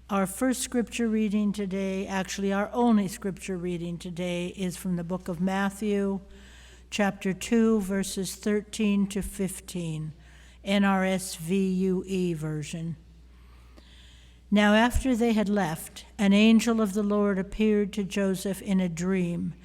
Our first scripture reading today, actually our only scripture reading today, is from the book of Matthew, chapter 2, verses 13 to 15, NRSVUE version. Now after they had left, an angel of the Lord appeared to Joseph in a dream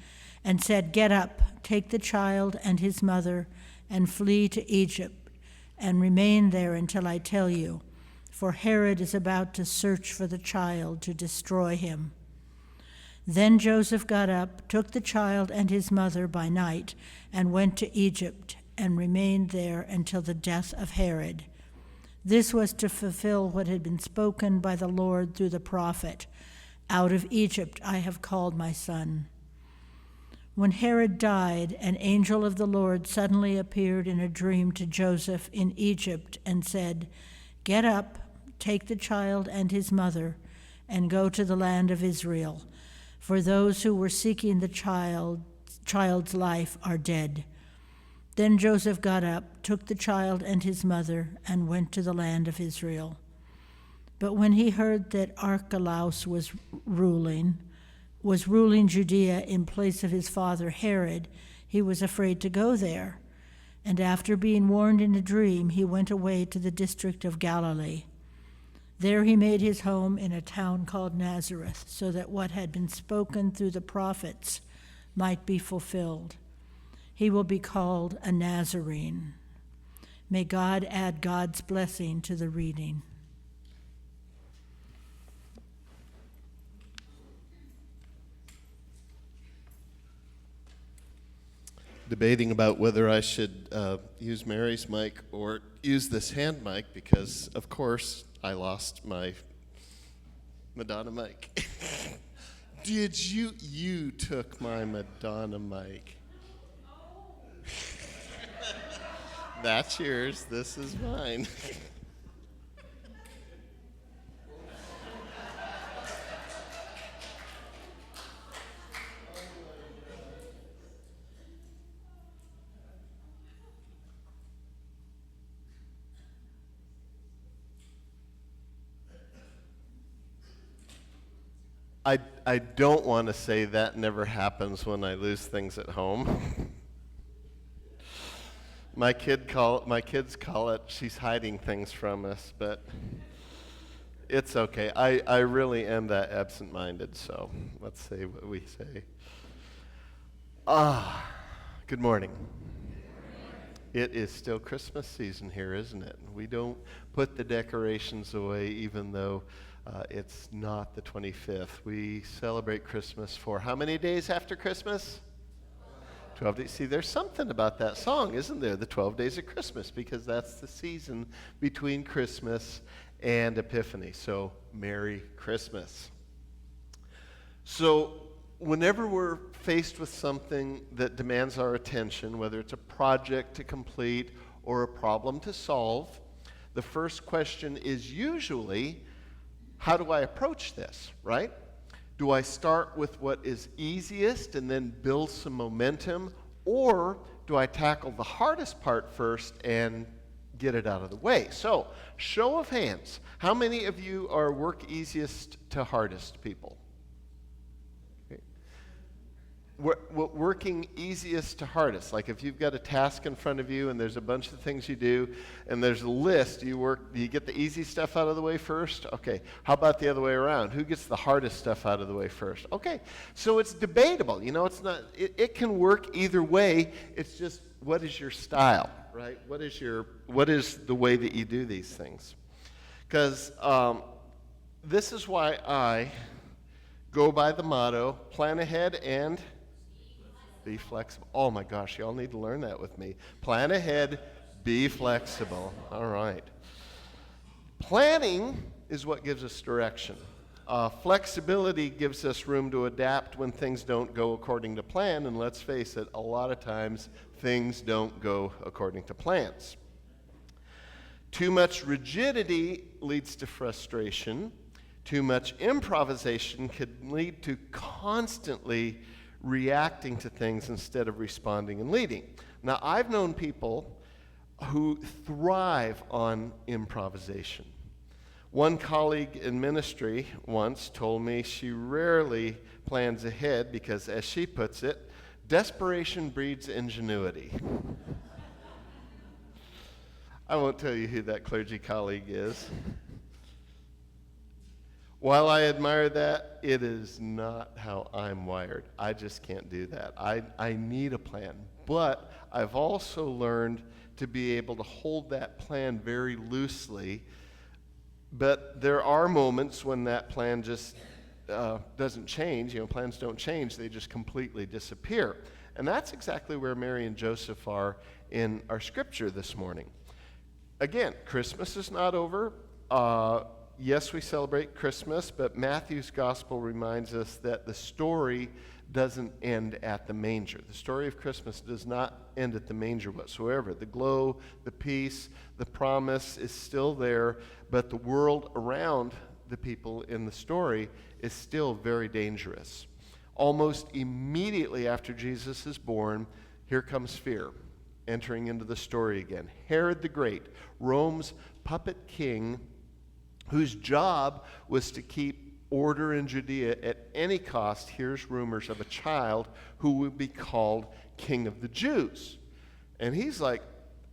and said, "Get up, take the child and his mother, and flee to Egypt, and remain there until I tell you, for Herod is about to search for the child to destroy him." Then Joseph got up, took the child and his mother by night, and went to Egypt, and remained there until the death of Herod. This was to fulfill what had been spoken by the Lord through the prophet, "Out of Egypt I have called my son." When Herod died, an angel of the Lord suddenly appeared in a dream to Joseph in Egypt and said, "Get up, take the child and his mother, and go to the land of Israel, for those who were seeking the child's life are dead." Then Joseph got up, took the child and his mother, and went to the land of Israel. But when he heard that Archelaus was ruling Judea in place of his father Herod, he was afraid to go there. And after being warned in a dream, he went away to the district of Galilee. There he made his home in a town called Nazareth, so that what had been spoken through the prophets might be fulfilled. He will be called a Nazarene. May God add God's blessing to the reading. Debating about whether I should use Mary's mic or use this hand mic because, of course, I lost my Madonna mic. You took my Madonna mic. That's yours. This is mine. I don't want to say that never happens when I lose things at home. My kids call it she's hiding things from us, but it's okay. I really am that absent-minded, so let's say what we say. Good morning. It is still Christmas season here, isn't it? We don't put the decorations away even though it's not the 25th. We celebrate Christmas for how many days after Christmas? 12 days. See, there's something about that song, isn't there? The 12 days of Christmas, because that's the season between Christmas and Epiphany. So, Merry Christmas. So, whenever we're faced with something that demands our attention, whether it's a project to complete or a problem to solve, the first question is usually, how do I approach this, right? Do I start with what is easiest and then build some momentum, or do I tackle the hardest part first and get it out of the way? So, show of hands, how many of you are work easiest to hardest people? Working easiest to hardest, like if you've got a task in front of you and there's a bunch of things you do and there's a list, do you get the easy stuff out of the way first? Okay, how about the other way around? Who gets the hardest stuff out of the way first? Okay, so it's debatable, it's not, it can work either way. It's just, what is your style, right? What is the way that you do these things? Because this is why I go by the motto, plan ahead and be flexible. Oh my gosh, y'all need to learn that with me. Plan ahead, be flexible. All right. Planning is what gives us direction. Flexibility gives us room to adapt when things don't go according to plan, and let's face it, a lot of times things don't go according to plans. Too much rigidity leads to frustration. Too much improvisation could lead to constantly reacting to things instead of responding and leading. Now, I've known people who thrive on improvisation. One colleague in ministry once told me she rarely plans ahead because, as she puts it, desperation breeds ingenuity. I won't tell you who that clergy colleague is. While I admire that, it is not how I'm wired. I just can't do that. I need a plan. But I've also learned to be able to hold that plan very loosely. But there are moments when that plan just doesn't change. Plans don't change. They just completely disappear. And that's exactly where Mary and Joseph are in our scripture this morning. Again, Christmas is not over. Yes, we celebrate Christmas, but Matthew's gospel reminds us that the story doesn't end at the manger. The story of Christmas does not end at the manger whatsoever. The glow, the peace, the promise is still there, but the world around the people in the story is still very dangerous. Almost immediately after Jesus is born, here comes fear entering into the story again. Herod the Great, Rome's puppet king, whose job was to keep order in Judea at any cost, hears rumors of a child who would be called King of the Jews. And he's like,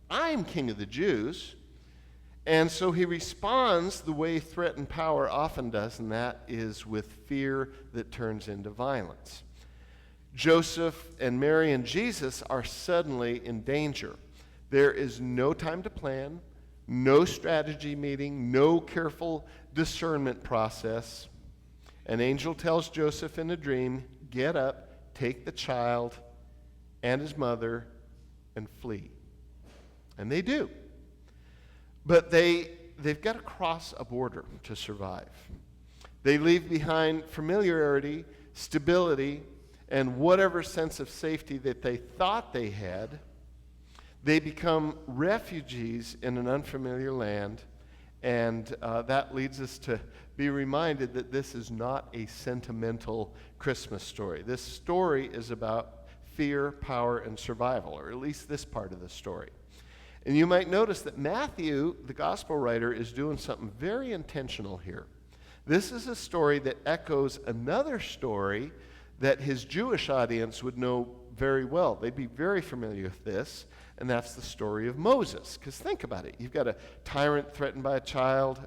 I'm King of the Jews. And so he responds the way threat and power often does, and that is with fear that turns into violence. Joseph and Mary and Jesus are suddenly in danger. There is no time to plan, no strategy meeting, no careful discernment process. An angel tells Joseph in a dream, get up, take the child and his mother, and flee. And they do. But they've got to cross a border to survive. They leave behind familiarity, stability, and whatever sense of safety that they thought they had. They become refugees in an unfamiliar land, and that leads us to be reminded that this is not a sentimental Christmas story. This story is about fear, power, and survival, or at least this part of the story. And you might notice that Matthew, the gospel writer, is doing something very intentional here. This is a story that echoes another story that his Jewish audience would know very well. They'd be very familiar with this, and that's the story of Moses. Because think about it. You've got a tyrant threatened by a child,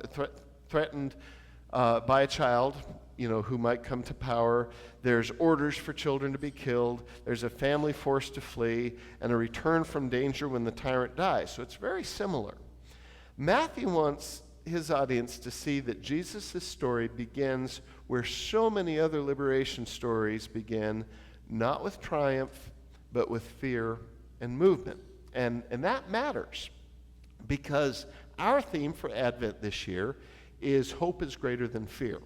who might come to power. There's orders for children to be killed. There's a family forced to flee, and a return from danger when the tyrant dies. So it's very similar. Matthew wants his audience to see that Jesus' story begins where so many other liberation stories begin, not with triumph, but with fear and movement. And that matters, because our theme for Advent this year is hope is greater than fear.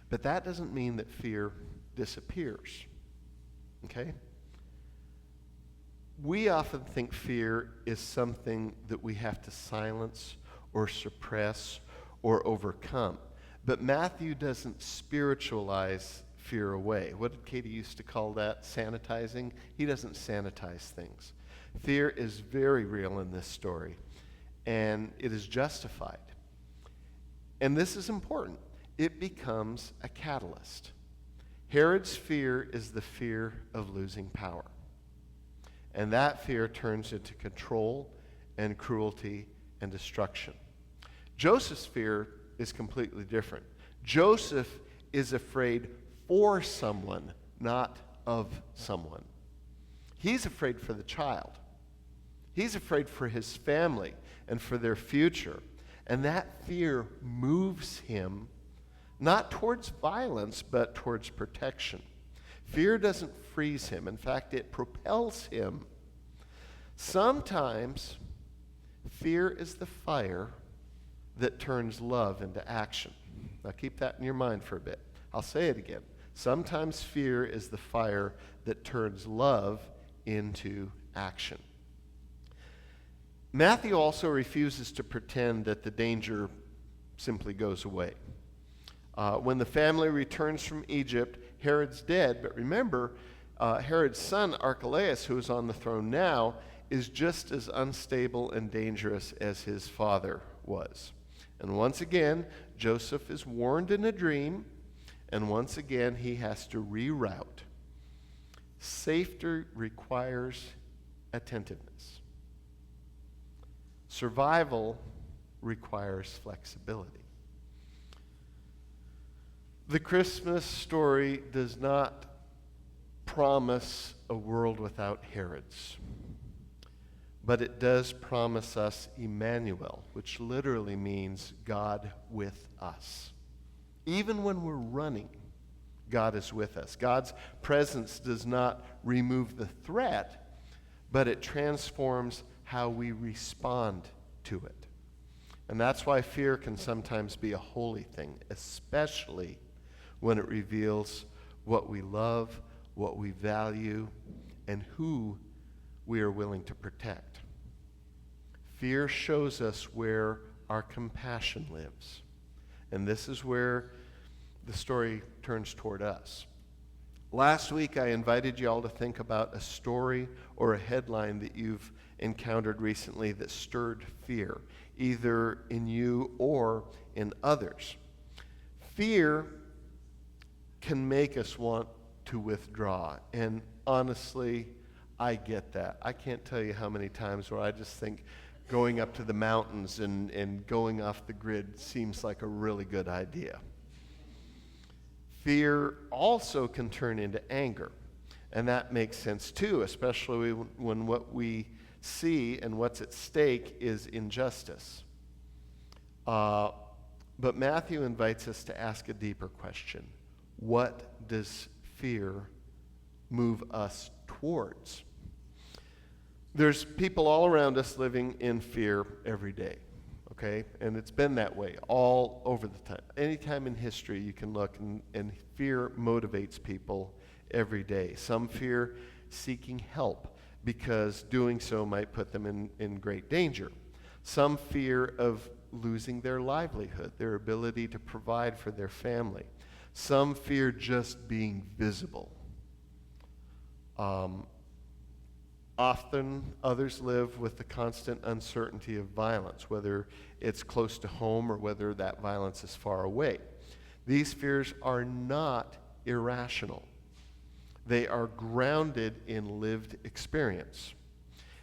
But that doesn't mean that fear disappears. Okay? We often think fear is something that we have to silence or suppress or overcome. But Matthew doesn't spiritualize fear away. What did Katie used to call that? Sanitizing? He doesn't sanitize things. Fear is very real in this story, and it is justified. And this is important. It becomes a catalyst. Herod's fear is the fear of losing power. And that fear turns into control and cruelty and destruction. Joseph's fear is completely different. Joseph is afraid for someone, not of someone. He's afraid for the child. He's afraid for his family and for their future. And that fear moves him not towards violence, but towards protection. Fear doesn't freeze him. In fact, it propels him. Sometimes fear is the fire that turns love into action. Now keep that in your mind for a bit. I'll say it again. Sometimes fear is the fire that turns love into action. Matthew also refuses to pretend that the danger simply goes away. When the family returns from Egypt, Herod's dead, but remember, Herod's son Archelaus, who is on the throne now, is just as unstable and dangerous as his father was. And once again, Joseph is warned in a dream, and once again, he has to reroute. Safety requires attentiveness. Survival requires flexibility. The Christmas story does not promise a world without Herods, but it does promise us Emmanuel, which literally means God with us. Even when we're running, God is with us. God's presence does not remove the threat, but it transforms how we respond to it. And that's why fear can sometimes be a holy thing, especially when it reveals what we love, what we value, and who we are willing to protect. Fear shows us where our compassion lives. And this is where the story turns toward us. Last week, I invited you all to think about a story or a headline that you've encountered recently that stirred fear, either in you or in others. Fear can make us want to withdraw. And honestly, I get that. I can't tell you how many times where I just think going up to the mountains and going off the grid seems like a really good idea. Fear also can turn into anger. And that makes sense too, especially when what we see and what's at stake is injustice. But Matthew invites us to ask a deeper question. What does fear move us towards? There's people all around us living in fear every day, okay? And it's been that way all over the time. Anytime in history you can look, and fear motivates people every day. Some fear seeking help because doing so might put them in great danger. Some fear of losing their livelihood, their ability to provide for their family. Some fear just being visible. Often others live with the constant uncertainty of violence, whether it's close to home or whether that violence is far away. These fears are not irrational. They are grounded in lived experience.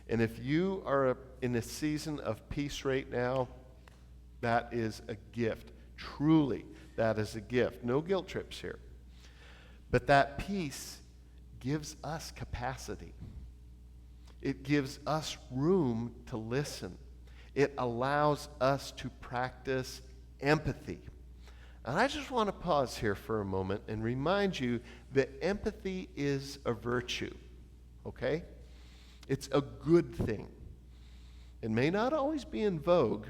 And if you are in a season of peace right now, that is a gift. Truly, that is a gift. No guilt trips here. But that peace gives us capacity. It gives us room to listen. It allows us to practice empathy. And I just want to pause here for a moment and remind you that empathy is a virtue, okay? It's a good thing. It may not always be in vogue,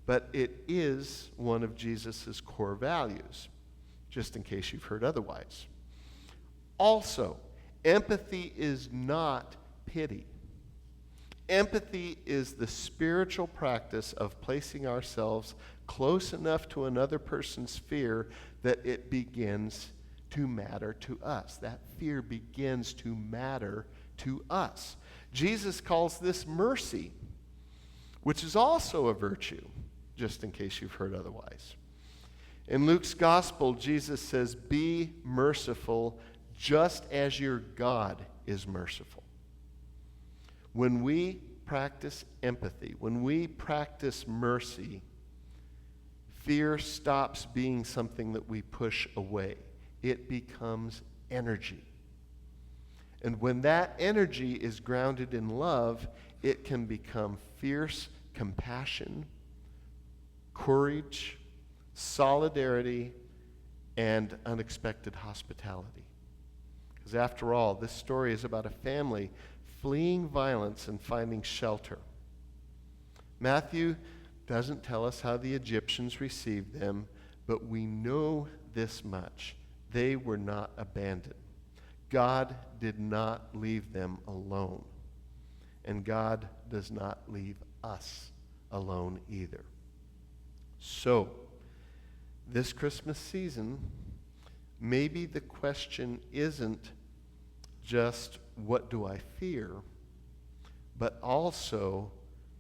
but it is one of Jesus' core values, just in case you've heard otherwise. Also, empathy is not pity. Empathy is the spiritual practice of placing ourselves close enough to another person's fear that it begins to matter to us. That fear begins to matter to us. Jesus calls this mercy, which is also a virtue, just in case you've heard otherwise. In Luke's gospel, Jesus says, "Be merciful just as your God is merciful." When we practice empathy, when we practice mercy, fear stops being something that we push away. It becomes energy. And when that energy is grounded in love, it can become fierce compassion, courage, solidarity, and unexpected hospitality. Because after all, this story is about a family fleeing violence and finding shelter. Matthew doesn't tell us how the Egyptians received them, but we know this much. They were not abandoned. God did not leave them alone. And God does not leave us alone either. So, this Christmas season, maybe the question isn't just what do I fear, but also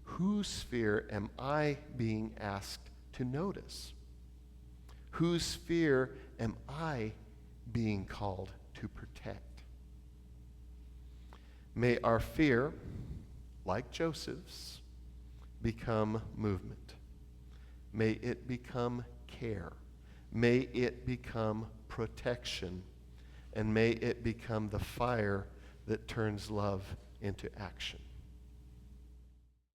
whose fear am I being asked to notice? Whose fear am I being called to protect? May our fear, like Joseph's, become movement. May it become care. May it become protection. And may it become the fire that turns love into action.